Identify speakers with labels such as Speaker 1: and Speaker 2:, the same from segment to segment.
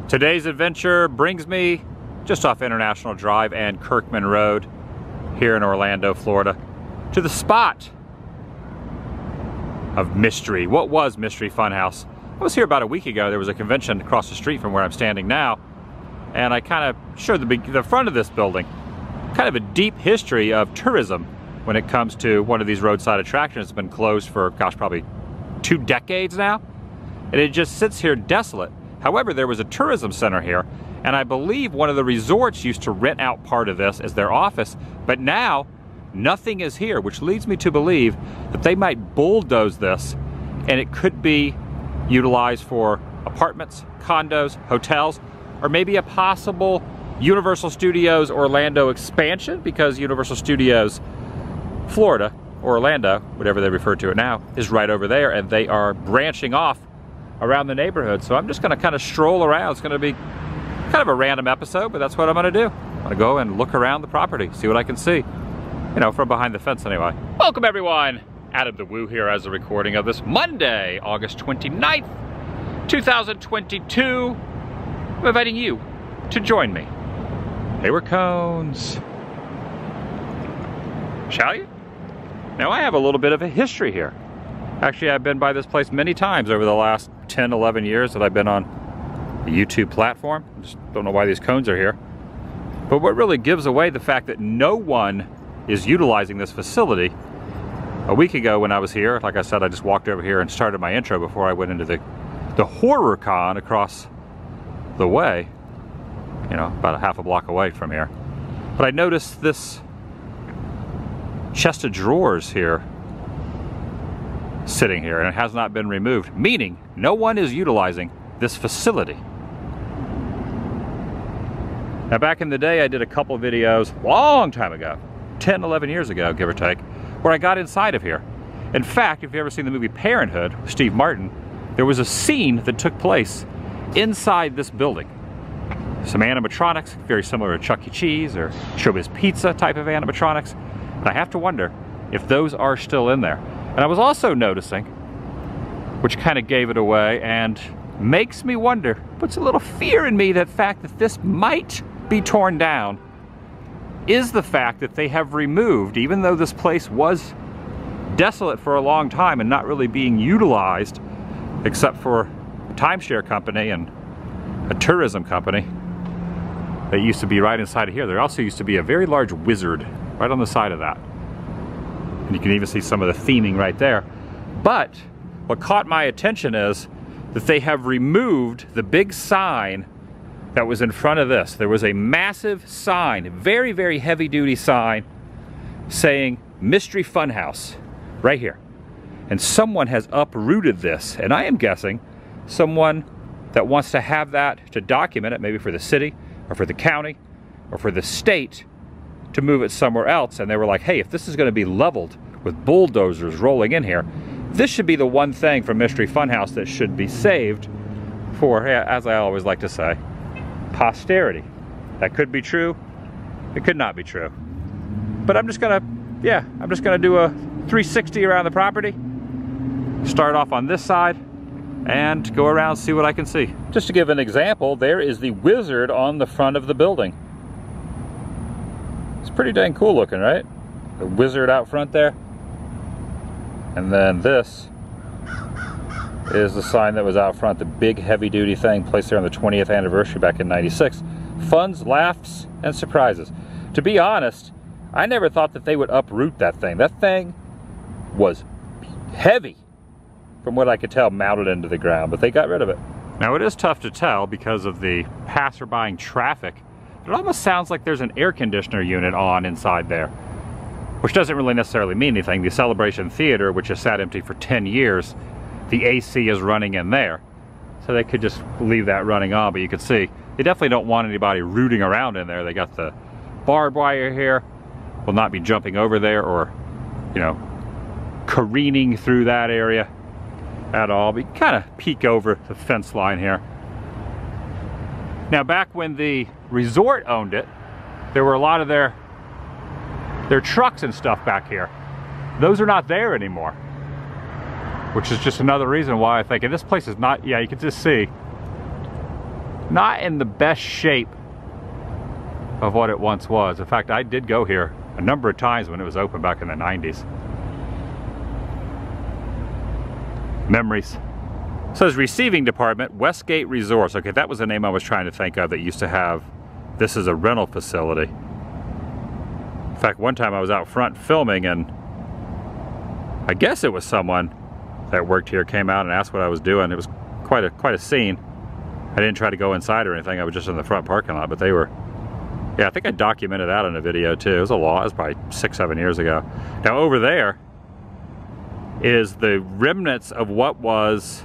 Speaker 1: Today's adventure brings me just off International Drive and Kirkman Road here in Orlando, Florida, to the spot of mystery. What was Mystery Funhouse? I was here about a week ago. There was a convention across the street from where I'm standing now, and I kind of showed the front of this building. Kind of a deep history of tourism when it comes to one of these roadside attractions. It's been closed for, gosh, probably 2 decades now, and it just sits here desolate. However, there was a tourism center here, and I believe one of the resorts used to rent out part of this as their office, but now nothing is here, which leads me to believe that they might bulldoze this and it could be utilized for apartments, condos, hotels, or maybe a possible Universal Studios Orlando expansion, because Universal Studios Florida, or Orlando, whatever they refer to it now, is right over there, and they are branching off around the neighborhood. So I'm just going to kind of stroll around. It's going to be kind of a random episode, but that's what I'm going to do. I'm going to go and look around the property, see what I can see, you know, from behind the fence anyway. Welcome everyone. TheDailyWoo here as a recording of this Monday, August 29th, 2022. I'm inviting you to join me. Hayward Cones. Shall you? Now I have a little bit of a history here. Actually, I've been by this place many times over the last 10, 11 years that I've been on the YouTube platform. I just don't know why these cones are here. But what really gives away the fact that no one is utilizing this facility. A week ago when I was here, like I said, I just walked over here and started my intro before I went into the horror con across the way, you know, about a half a block away from here. But I noticed this chest of drawers here sitting here, and it has not been removed, meaning no one is utilizing this facility. Now back in the day, I did a couple videos long time ago, 10, 11 years ago, give or take, where I got inside of here. In fact, if you've ever seen the movie Parenthood with Steve Martin, there was a scene that took place inside this building. Some animatronics, very similar to Chuck E. Cheese or Showbiz Pizza type of animatronics. And I have to wonder if those are still in there. And I was also noticing, which kind of gave it away and makes me wonder, puts a little fear in me, that fact that this might be torn down, is the fact that they have removed, even though this place was desolate for a long time and not really being utilized except for a timeshare company and a tourism company that used to be right inside of here. There also used to be a very large wizard right on the side of that. And you can even see some of the theming right there. But what caught my attention is that they have removed the big sign that was in front of this. There was a massive sign, very, very heavy duty sign saying Mystery Funhouse right here. And someone has uprooted this, and I am guessing someone that wants to have that to document it, maybe for the city or for the county or for the state, to move it somewhere else. And they were like, hey, if this is going to be leveled with bulldozers rolling in here, this should be the one thing from Mystery Funhouse that should be saved for, as I always like to say, posterity. That could be true, it could not be true. But I'm just gonna do a 360 around the property, start off on this side and go around, see what I can see. Just to give an example, there is the wizard on the front of the building. It's pretty dang cool looking, right? The wizard out front there. And then this is the sign that was out front, the big heavy duty thing placed there on the 20th anniversary back in '96. Funs, laughs, and surprises. To be honest, I never thought that they would uproot that thing. That thing was heavy, from what I could tell, mounted into the ground, but they got rid of it. Now it is tough to tell because of the passerby traffic. It almost sounds like there's an air conditioner unit on inside there, which doesn't really necessarily mean anything. The Celebration Theater, which has sat empty for 10 years, the AC is running in there. So they could just leave that running on, but you can see they definitely don't want anybody rooting around in there. They got the barbed wire here. Will not be jumping over there or, you know, careening through that area at all. But you kind of peek over the fence line here. Now back when the resort owned it, there were a lot of their trucks and stuff back here. Those are not there anymore, which is just another reason why I think, and this place is not, yeah, you can just see not in the best shape of what it once was. In fact, I did go here a number of times when it was open back in the 90s. Memories. It says receiving department, Westgate Resorts. Okay, that was the name I was trying to think of that used to have, this is a rental facility. In fact, one time I was out front filming and I guess it was someone that worked here came out and asked what I was doing. It was quite a scene. I didn't try to go inside or anything. I was just in the front parking lot, but they were, yeah, I think I documented that in a video too. It was a lot, it was probably 6-7 years ago. Now over there is the remnants of what was,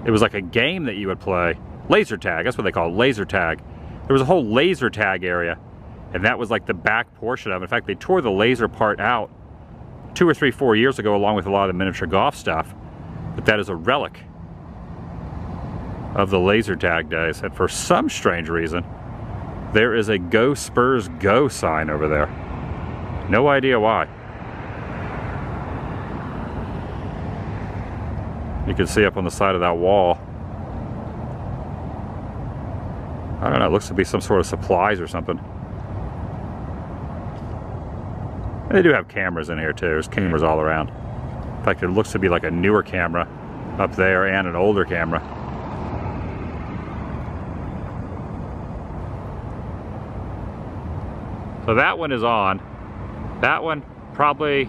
Speaker 1: it was like a game that you would play. Laser tag, that's what they call it, laser tag. There was a whole laser tag area, and that was like the back portion of it. In fact, they tore the laser part out 2 or 3, 4 years ago along with a lot of the miniature golf stuff. But that is a relic of the laser tag days. And for some strange reason, there is a Go Spurs Go sign over there. No idea why. You can see up on the side of that wall. I don't know, it looks to be some sort of supplies or something. They do have cameras in here too. There's cameras all around. In fact, it looks to be like a newer camera up there and an older camera. So that one is on. That one probably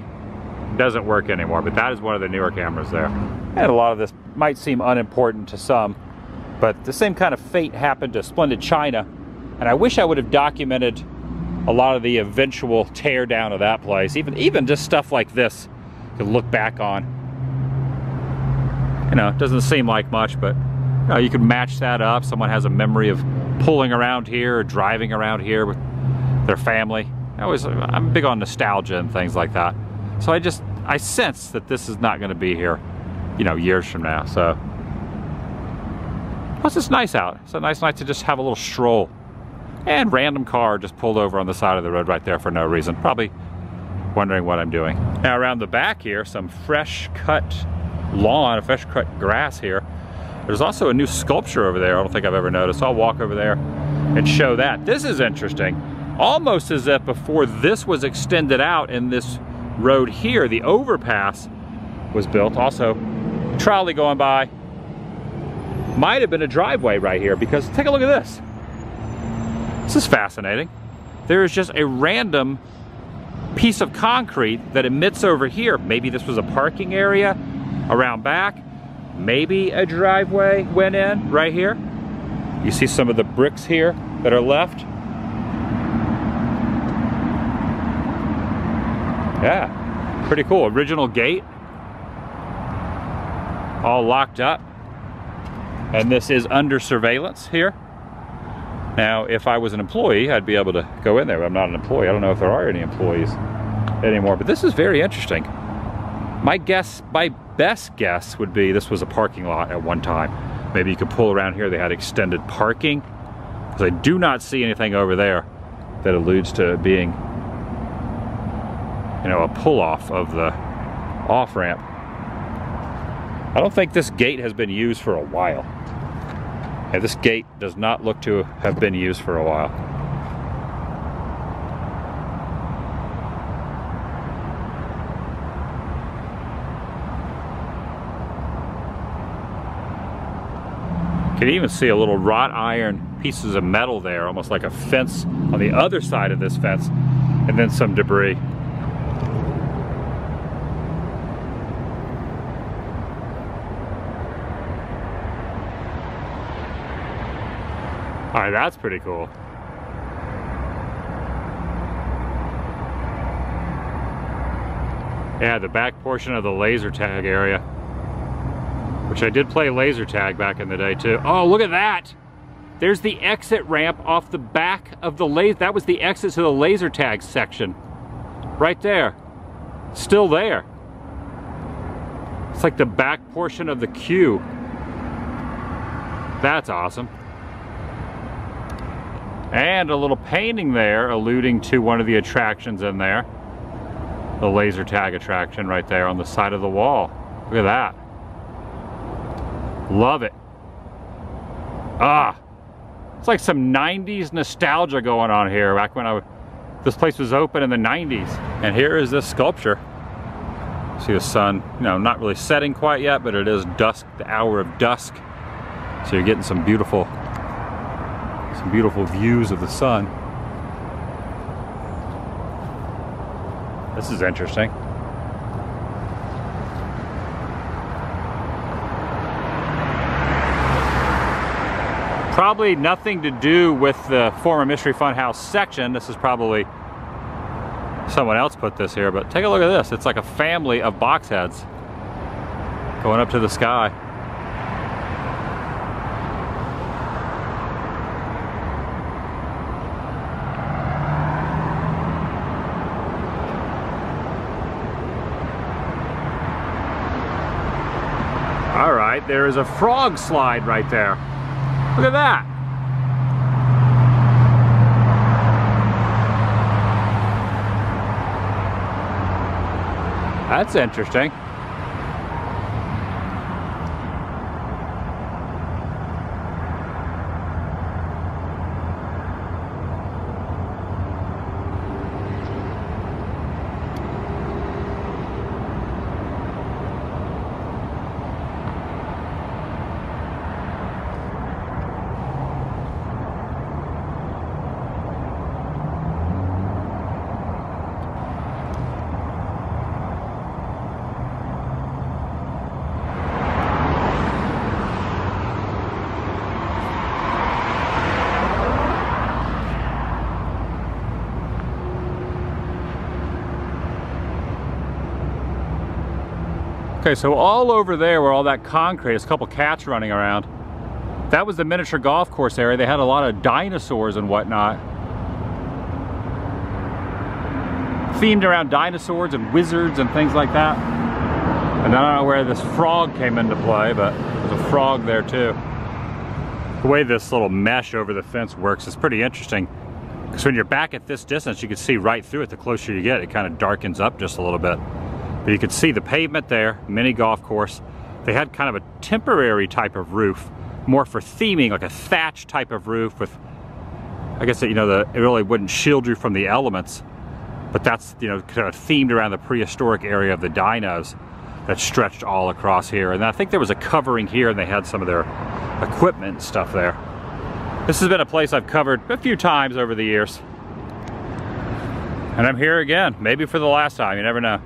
Speaker 1: doesn't work anymore, but that is one of the newer cameras there. And a lot of this might seem unimportant to some, but the same kind of fate happened to Splendid China, and I wish I would have documented a lot of the eventual tear down of that place. Even just stuff like this to look back on. You know, it doesn't seem like much, but you know, you can match that up. Someone has a memory of pulling around here or driving around here with their family. I'm big on nostalgia and things like that. So I sense that this is not going to be here, you know, years from now. So plus it's nice out. It's a nice night to just have a little stroll. And random car just pulled over on the side of the road right there for no reason. Probably wondering what I'm doing. Now around the back here, some fresh cut lawn, fresh cut grass here. There's also a new sculpture over there I don't think I've ever noticed. I'll walk over there and show that. This is interesting. Almost as if before this was extended out in this road here, the overpass was built. Also, trolley going by. Might have been a driveway right here because take a look at this. This is fascinating. There is just a random piece of concrete that emits over here. Maybe this was a parking area around back. Maybe a driveway went in right here. You see some of the bricks here that are left. Yeah, pretty cool. Original gate. All locked up. And this is under surveillance here. Now, if I was an employee, I'd be able to go in there, but I'm not an employee. I don't know if there are any employees anymore, but this is very interesting. My best guess would be this was a parking lot at one time. Maybe you could pull around here. They had extended parking, because I do not see anything over there that alludes to being, you know, a pull-off of the off-ramp. I don't think this gate has been used for a while. Yeah, this gate does not look to have been used for a while. You can even see a little wrought iron pieces of metal there, almost like a fence on the other side of this fence, and then some debris. All right, that's pretty cool. Yeah, the back portion of the laser tag area, which I did play laser tag back in the day too. Oh, look at that. There's the exit ramp off the back of the laser. That was the exit to the laser tag section. Right there. Still there. It's like the back portion of the queue. That's awesome. And a little painting there alluding to one of the attractions in there. The laser tag attraction right there on the side of the wall. Look at that. Love it. Ah, It's like some 90s nostalgia going on here back when this place was open in the 90s. And here is this sculpture. See the sun, you know, not really setting quite yet, but it is dusk, the hour of dusk. So you're getting some beautiful views of the sun. This is interesting. Probably nothing to do with the former Mystery Funhouse section. This is probably someone else put this here, but take a look at this. It's like a family of box heads going up to the sky. All right, there is a frog slide right there. Look at that. That's interesting. Okay, so all over there where all that concrete, there's a couple cats running around. That was the miniature golf course area. They had a lot of dinosaurs and whatnot. Themed around dinosaurs and wizards and things like that. And I don't know where this frog came into play, but there's a frog there too. The way this little mesh over the fence works is pretty interesting. Because when you're back at this distance, you can see right through it. The closer you get, it kind of darkens up just a little bit. But you can see the pavement there, mini golf course. They had kind of a temporary type of roof, more for theming, like a thatch type of roof with, I guess, you know, it really wouldn't shield you from the elements. But that's, you know, kind of themed around the prehistoric area of the dinos that stretched all across here. And I think there was a covering here and they had some of their equipment and stuff there. This has been a place I've covered a few times over the years. And I'm here again, maybe for the last time, you never know.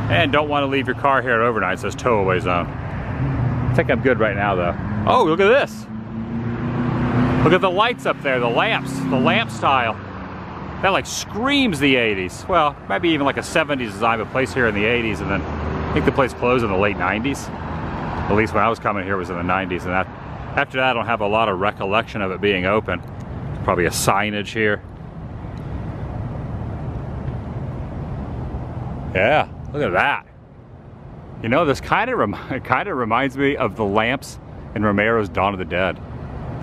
Speaker 1: And don't want to leave your car here overnight, it says tow away zone. I think I'm good right now though. Oh, look at this. Look at the lights up there, the lamp style. That like screams the 80s. Well, maybe even like a 70s design, but place here in the 80s, and then I think the place closed in the late 90s. At least when I was coming here was in the 90s, and after that I don't have a lot of recollection of it being open. Probably a signage here. Yeah. Look at that. You know, this kind of reminds me of the lamps in Romero's Dawn of the Dead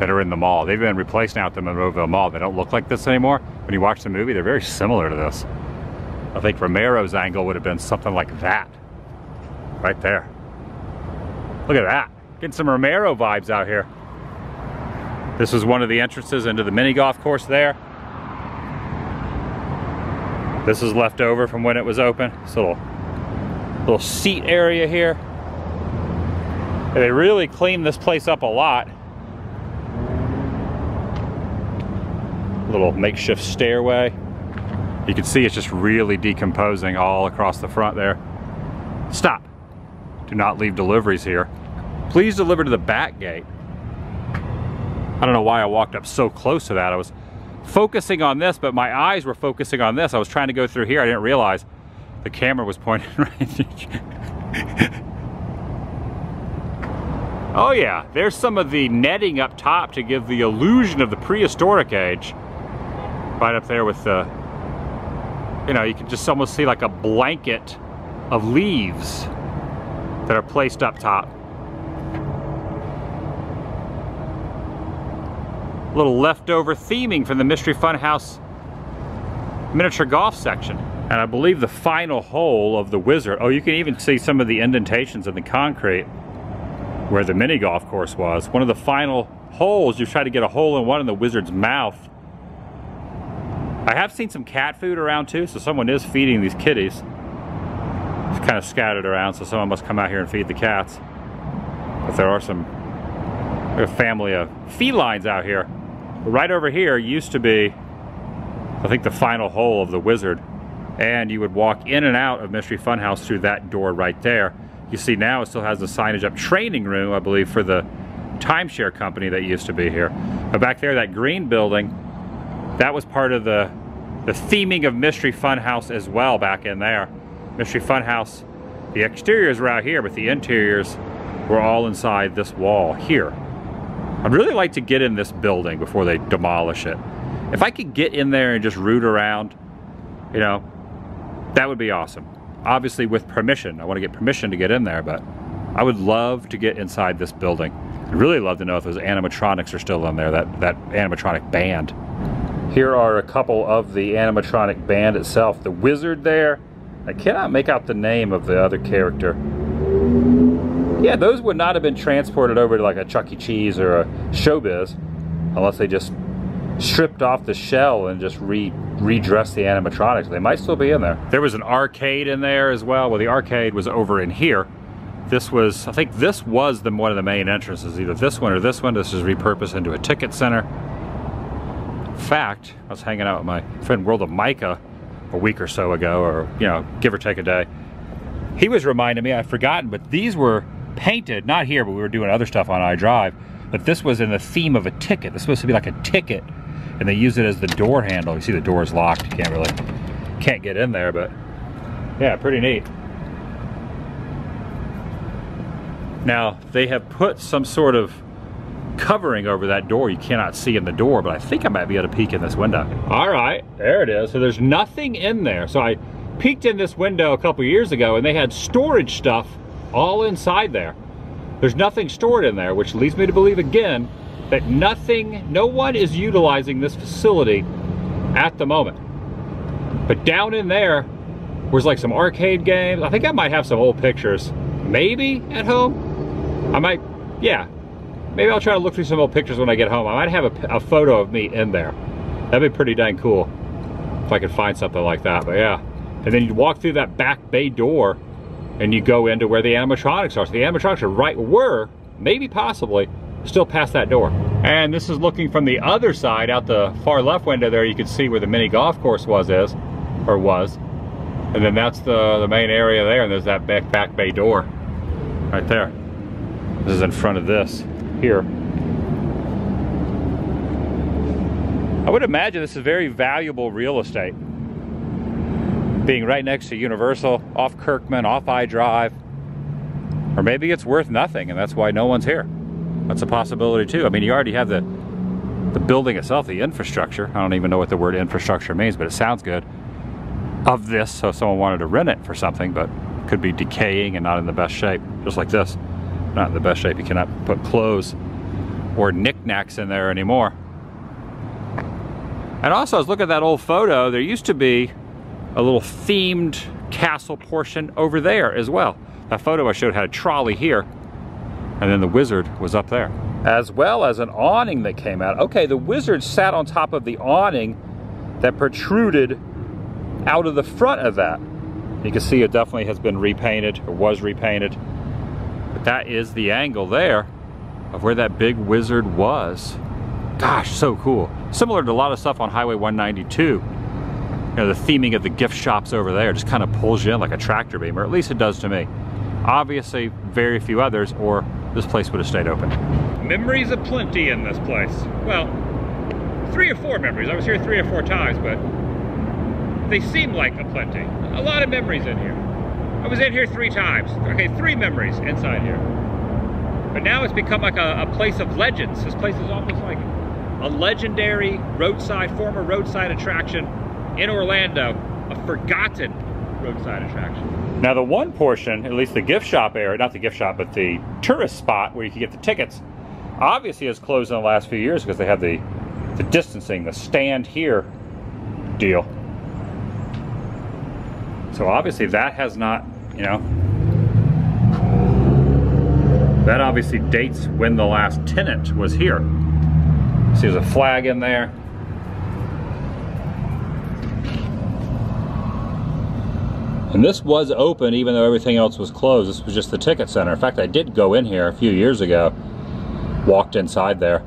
Speaker 1: that are in the mall. They've been replaced now at the Monroeville Mall. They don't look like this anymore. When you watch the movie, they're very similar to this. I think Romero's angle would have been something like that. Right there. Look at that. Getting some Romero vibes out here. This is one of the entrances into the mini golf course there. This is left over from when it was open. This little seat area here. And they really cleaned this place up a lot. Little makeshift stairway. You can see it's just really decomposing all across the front there. Stop. Do not leave deliveries here. Please deliver to the back gate. I don't know why I walked up so close to that. I was focusing on this, but my eyes were focusing on this. I was trying to go through here. I didn't realize the camera was pointing right. Oh yeah, there's some of the netting up top to give the illusion of the prehistoric age. Right up there with the, you know, you can just almost see like a blanket of leaves that are placed up top. A little leftover theming from the Mystery Funhouse miniature golf section. And I believe the final hole of the wizard, oh, you can even see some of the indentations in the concrete where the mini golf course was. One of the final holes, you try to get a hole in one in the Wizard's mouth. I have seen some cat food around too, so someone is feeding these kitties. It's kind of scattered around, so someone must come out here and feed the cats. But there are a family of felines out here. But right over here used to be, I think, the final hole of the Wizard. And you would walk in and out of Mystery Funhouse through that door right there. You see now it still has the signage up, training room, I believe, for the timeshare company that used to be here. But back there, that green building, that was part of the theming of Mystery Funhouse as well back in there. Mystery Funhouse, the exteriors were out here, but the interiors were all inside this wall here. I'd really like to get in this building before they demolish it. If I could get in there and just root around, you know, that would be awesome. Obviously with permission. I want to get permission to get in there, but I would love to get inside this building. I'd really love to know if those animatronics are still in there, that animatronic band. Here are a couple of the animatronic band itself. The Wizard there. I cannot make out the name of the other character. Yeah, those would not have been transported over to like a Chuck E. Cheese or a Showbiz unless they just stripped off the shell and just redressed the animatronics. They might still be in there. There was an arcade in there as well. Well, the arcade was over in here. This was, I think this was one of the main entrances, either this one or this one. This is repurposed into a ticket center. In fact, I was hanging out with my friend World of Micah a week or so ago, or, you know, give or take a day. He was reminding me, I'd forgotten, but these were painted, not here, but we were doing other stuff on iDrive, but this was in the theme of a ticket. It's supposed to be like a ticket, and they use it as the door handle. You see the door is locked. You can't get in there, but yeah, pretty neat. Now, they have put some sort of covering over that door you cannot see in the door, but I think I might be able to peek in this window. All right, there it is. So there's nothing in there. So I peeked in this window a couple years ago, and they had storage stuff all inside there. There's nothing stored in there, which leads me to believe again that no one is utilizing this facility at the moment. But down in there was like some arcade games. I think I might have some old pictures, maybe at home. Maybe I'll try to look through some old pictures when I get home. I might have a photo of me in there. That'd be pretty dang cool if I could find something like that, but yeah. And then you walk through that back bay door and you go into where the animatronics are. So the animatronics are maybe possibly, still past that door. And this is looking from the other side, out the far left window there, you can see where the mini golf course was. And then that's the main area there, and there's that back bay door right there. This is in front of this here. I would imagine this is very valuable real estate, being right next to Universal, off Kirkman, off iDrive. Or maybe it's worth nothing and that's why no one's here. That's a possibility too. I mean, you already have the building itself, the infrastructure. I don't even know what the word infrastructure means, but it sounds good. Of this, so if someone wanted to rent it for something, but could be decaying and not in the best shape, just like this. Not in the best shape. You cannot put clothes or knickknacks in there anymore. And also, I was looking at that old photo, there used to be a little themed castle portion over there as well. That photo I showed had a trolley here, and then the Wizard was up there. As well as an awning that came out. Okay, the Wizard sat on top of the awning that protruded out of the front of that. You can see it definitely has been repainted, or was repainted. But that is the angle there of where that big Wizard was. Gosh, so cool. Similar to a lot of stuff on Highway 192. You know, the theming of the gift shops over there just kind of pulls you in like a tractor beam, or at least it does to me. Obviously, very few others, or this place would have stayed open. Memories aplenty in this place. Well, 3 or 4 memories. I was here 3 or 4 times, but they seem like aplenty. A lot of memories in here. I was in here 3 times. Okay, 3 memories inside here. But now it's become like a place of legends. This place is almost like a legendary former roadside attraction in Orlando. A forgotten roadside attraction. Now the one portion, at least the gift shop area, not the gift shop, but the tourist spot where you can get the tickets, obviously has closed in the last few years because they have the distancing, the stand here deal. So obviously that has not, you know. That obviously dates when the last tenant was here. See, there's a flag in there. And this was open even though everything else was closed. This was just the ticket center. In fact, I did go in here a few years ago, walked inside there,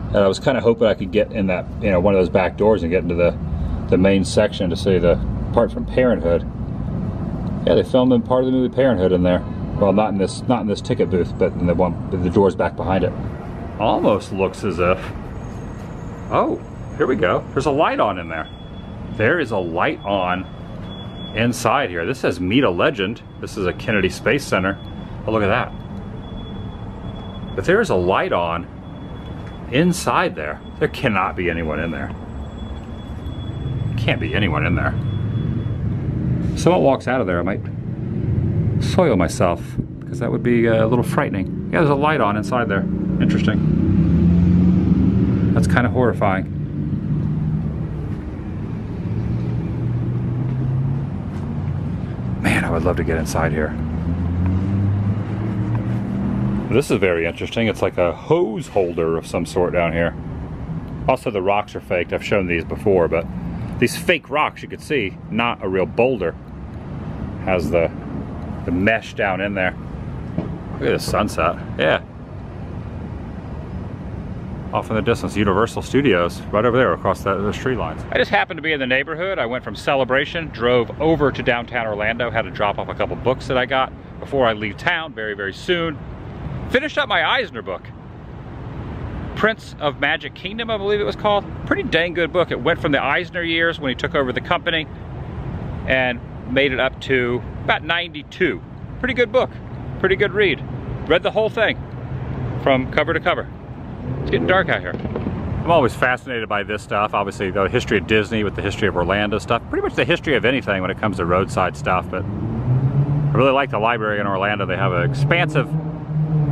Speaker 1: and I was kind of hoping I could get in that, you know, one of those back doors and get into the main section to see the part from Parenthood. Yeah, they filmed in part of the movie Parenthood in there. Well, not in this ticket booth, but in the one with the doors back behind it. Almost looks as if, oh, here we go. There's a light on in there. There is a light on inside here. This says Meet a Legend. This is a Kennedy Space Center. Oh, look at that. But there's a light on inside there. There cannot be anyone in there. Can't be anyone in there. If someone walks out of there, I might soil myself, because that would be a little frightening. Yeah, there's a light on inside there. Interesting. That's kind of horrifying. Man, I would love to get inside here. This is very interesting. It's like a hose holder of some sort down here. Also, the rocks are faked. I've shown these before, but these fake rocks you could see, not a real boulder. Has the mesh down in there. Look at the sunset. Yeah. Off in the distance, Universal Studios, right over there across those tree lines. I just happened to be in the neighborhood. I went from Celebration, drove over to downtown Orlando, had to drop off a couple books that I got before I leave town very, very soon. Finished up my Eisner book. Prince of Magic Kingdom, I believe it was called. Pretty dang good book. It went from the Eisner years when he took over the company and made it up to about 92. Pretty good book. Pretty good read. Read the whole thing from cover to cover. It's getting dark out here. I'm always fascinated by this stuff. Obviously the history of Disney with the history of Orlando stuff. Pretty much the history of anything when it comes to roadside stuff. But I really like the library in Orlando. They have an expansive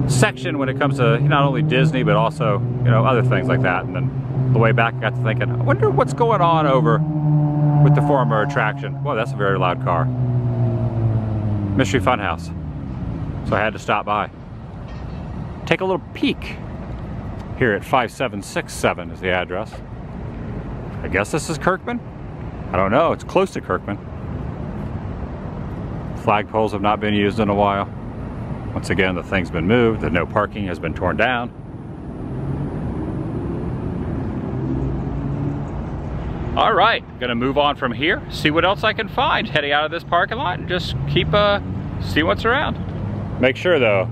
Speaker 1: section when it comes to not only Disney but also, you know, other things like that. And then the way back I got to thinking, I wonder what's going on over with the former attraction. Well, that's a very loud car. Mystery Funhouse. So I had to stop by. Take a little peek. Here at 5767 is the address. I guess this is Kirkman? I don't know, it's close to Kirkman. Flagpoles have not been used in a while. Once again, the thing's been moved, the no parking has been torn down. All right, gonna move on from here, see what else I can find. Heading out of this parking lot and just keep, see what's around. Make sure though,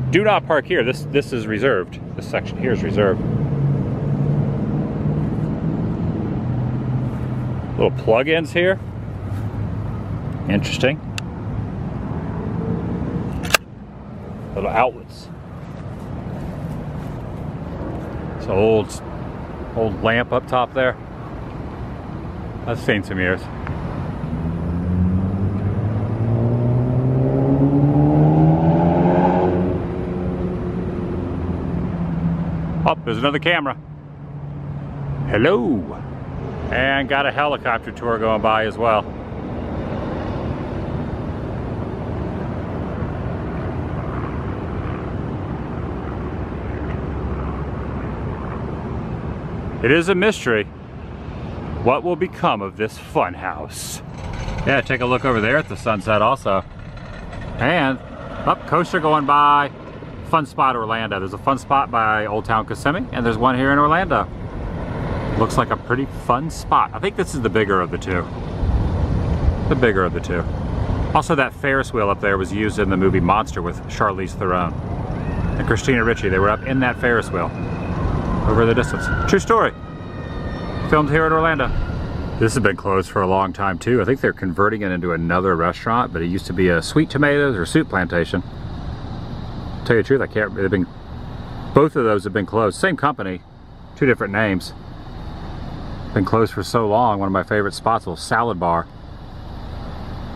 Speaker 1: do not park here. This is reserved. This section here is reserved. Little plug-ins here. Interesting. Little outlets. It's an old lamp up top there. I've seen some years. Oh, there's another camera. Hello. And got a helicopter tour going by as well. It is a mystery. What will become of this fun house? Yeah, take a look over there at the sunset also. And, coaster going by. Fun spot Orlando. There's a fun spot by Old Town Kissimmee, and there's one here in Orlando. Looks like a pretty fun spot. I think this is the bigger of the two. The bigger of the two. Also, that Ferris wheel up there was used in the movie Monster with Charlize Theron and Christina Ricci. They were up in that Ferris wheel over the distance. True story. Filmed here in Orlando. This has been closed for a long time too. I think they're converting it into another restaurant, but it used to be a sweet tomatoes or soup plantation. Tell you the truth, I can't. Both of those have been closed. Same company, two different names. Been closed for so long. One of my favorite spots was Salad Bar.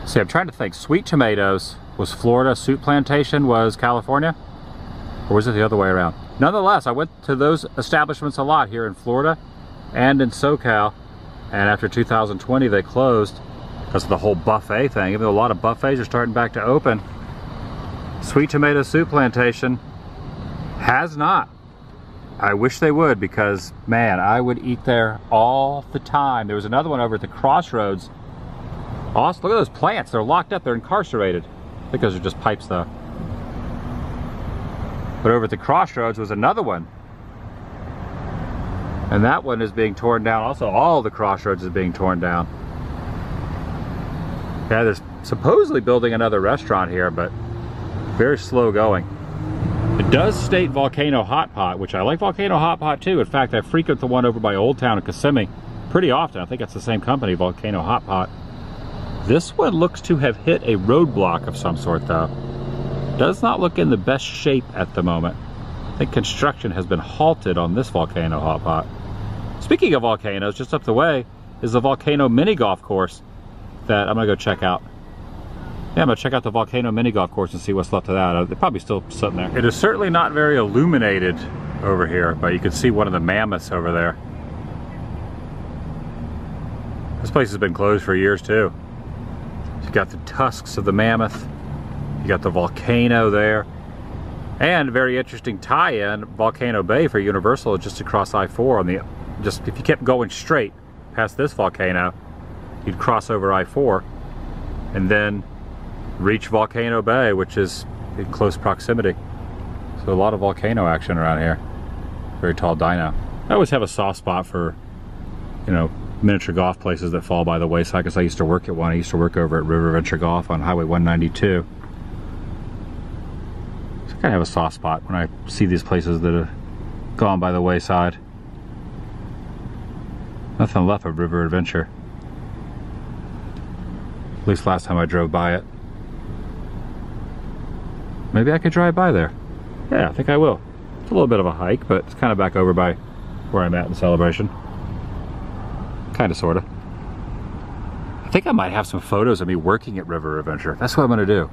Speaker 1: See, I'm trying to think. Sweet Tomatoes was Florida, soup plantation was California, or was it the other way around? Nonetheless, I went to those establishments a lot here in Florida and in SoCal, and after 2020 they closed because of the whole buffet thing. Even though a lot of buffets are starting back to open, Sweet tomato soup plantation has not. I wish they would, because man, I would eat there all the time. There was another one over at the crossroads. Awesome. Look at those plants. They're locked up. They're incarcerated. I think those are just pipes though. But over at the crossroads was another one. And that one is being torn down. Also, all the crossroads is being torn down. Yeah, they're supposedly building another restaurant here, but very slow going. It does state Volcano Hot Pot, which I like Volcano Hot Pot too. In fact, I frequent the one over by Old Town in Kissimmee pretty often. I think it's the same company, Volcano Hot Pot. This one looks to have hit a roadblock of some sort though. Does not look in the best shape at the moment. I think construction has been halted on this Volcano Hot Pot. Speaking of volcanoes, just up the way is the Volcano mini golf course that I'm gonna go check out. Yeah, I'm gonna check out the Volcano mini golf course and see what's left of that. They're probably still sitting there. It is certainly not very illuminated over here, but you can see one of the mammoths over there. This place has been closed for years too. You got the tusks of the mammoth. You got the volcano there. And very interesting tie-in, Volcano Bay for Universal just across I-4 on the, just if you kept going straight past this volcano, you'd cross over I-4 and then reach Volcano Bay, which is in close proximity. So a lot of volcano action around here. Very tall dino. I always have a soft spot for, you know, miniature golf places that fall by the wayside, because I used to work at one. I used to work over at River Venture Golf on Highway 192. So I kind of have a soft spot when I see these places that have gone by the wayside. Nothing left of River Adventure. At least last time I drove by it. Maybe I could drive by there. Yeah, I think I will. It's a little bit of a hike, but it's kind of back over by where I'm at in Celebration. Kind of, sort of. I think I might have some photos of me working at River Adventure. That's what I'm gonna do.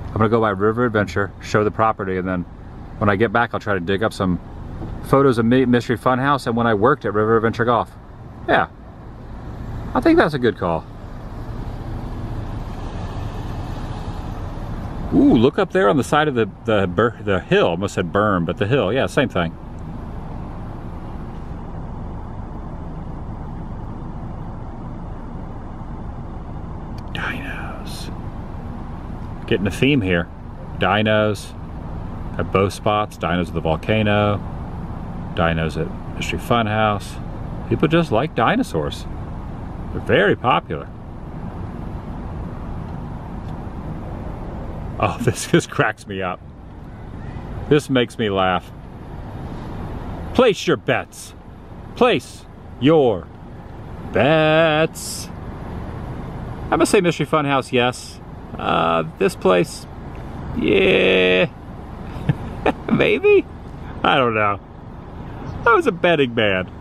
Speaker 1: I'm gonna go by River Adventure, show the property, and then when I get back, I'll try to dig up some photos of me at Mystery Funhouse and when I worked at River Adventure Golf. Yeah, I think that's a good call. Ooh, look up there on the side of the hill. Almost said berm, but the hill. Yeah, same thing. Dinos. Getting a theme here. Dinos at both spots. Dinos at the volcano. Dinos at Mystery Funhouse. People just like dinosaurs. They're very popular. Oh, this just cracks me up. This makes me laugh. Place your bets. Place your bets. I'm gonna say Mystery Funhouse, yes. This place, yeah. Maybe? I don't know. I was a betting man.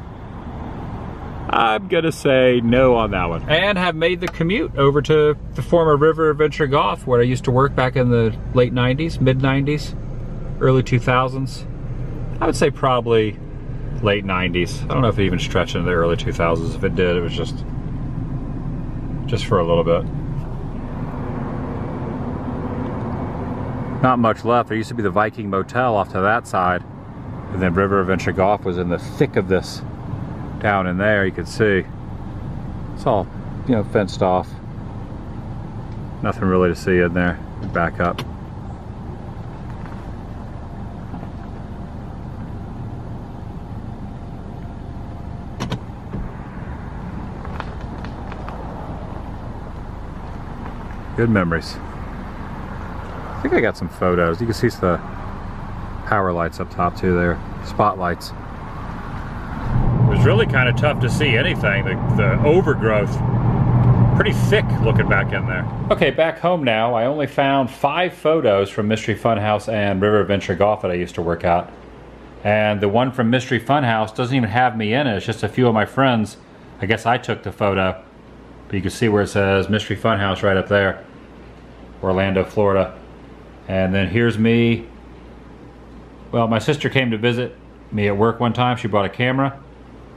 Speaker 1: I'm gonna say no on that one. And have made the commute over to the former River Adventure Golf, where I used to work back in the late 90s, mid 90s, early 2000s. I would say probably late 90s. I don't know if it even stretched into the early 2000s. If it did, it was just for a little bit. Not much left. There used to be the Viking Motel off to that side, and then River Adventure Golf was in the thick of this. Down in there, you can see it's all, you know, fenced off. Nothing really to see in there. Back up. Good memories. I think I got some photos. You can see the power lights up top too there. Spotlights. It was really kind of tough to see anything. The overgrowth, pretty thick looking back in there. Okay, back home now. I only found 5 photos from Mystery Funhouse and River Adventure Golf that I used to work out. And the one from Mystery Funhouse doesn't even have me in it. It's just a few of my friends. I guess I took the photo. But you can see where it says Mystery Funhouse right up there. Orlando, Florida. And then here's me. Well, my sister came to visit me at work one time. She brought a camera.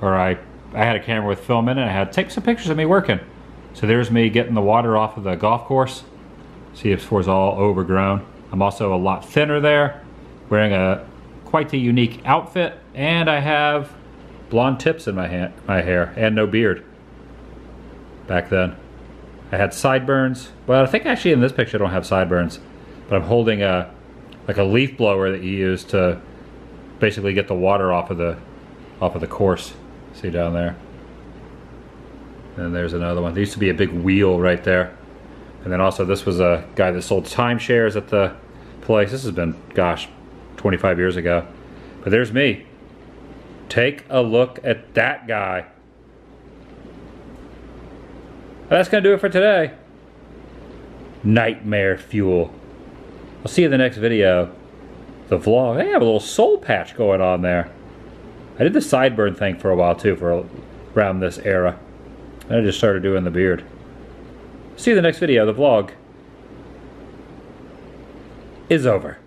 Speaker 1: Or I had a camera with film in it, and I had to take some pictures of me working. So there's me getting the water off of the golf course. See if it's all overgrown. I'm also a lot thinner there, wearing a quite a unique outfit, and I have blonde tips in my hair and no beard. Back then, I had sideburns. Well, I think actually in this picture I don't have sideburns, but I'm holding a leaf blower that you use to basically get the water off of the course. See down there. And there's another one. There used to be a big wheel right there. And then also this was a guy that sold timeshares at the place. This has been, gosh, 25 years ago. But there's me. Take a look at that guy. That's gonna do it for today. Nightmare fuel. I'll see you in the next video. The vlog. Hey, I have a little soul patch going on there. I did the sideburn thing for a while too, for around this era. And I just started doing the beard. See you in the next video. The vlog is over.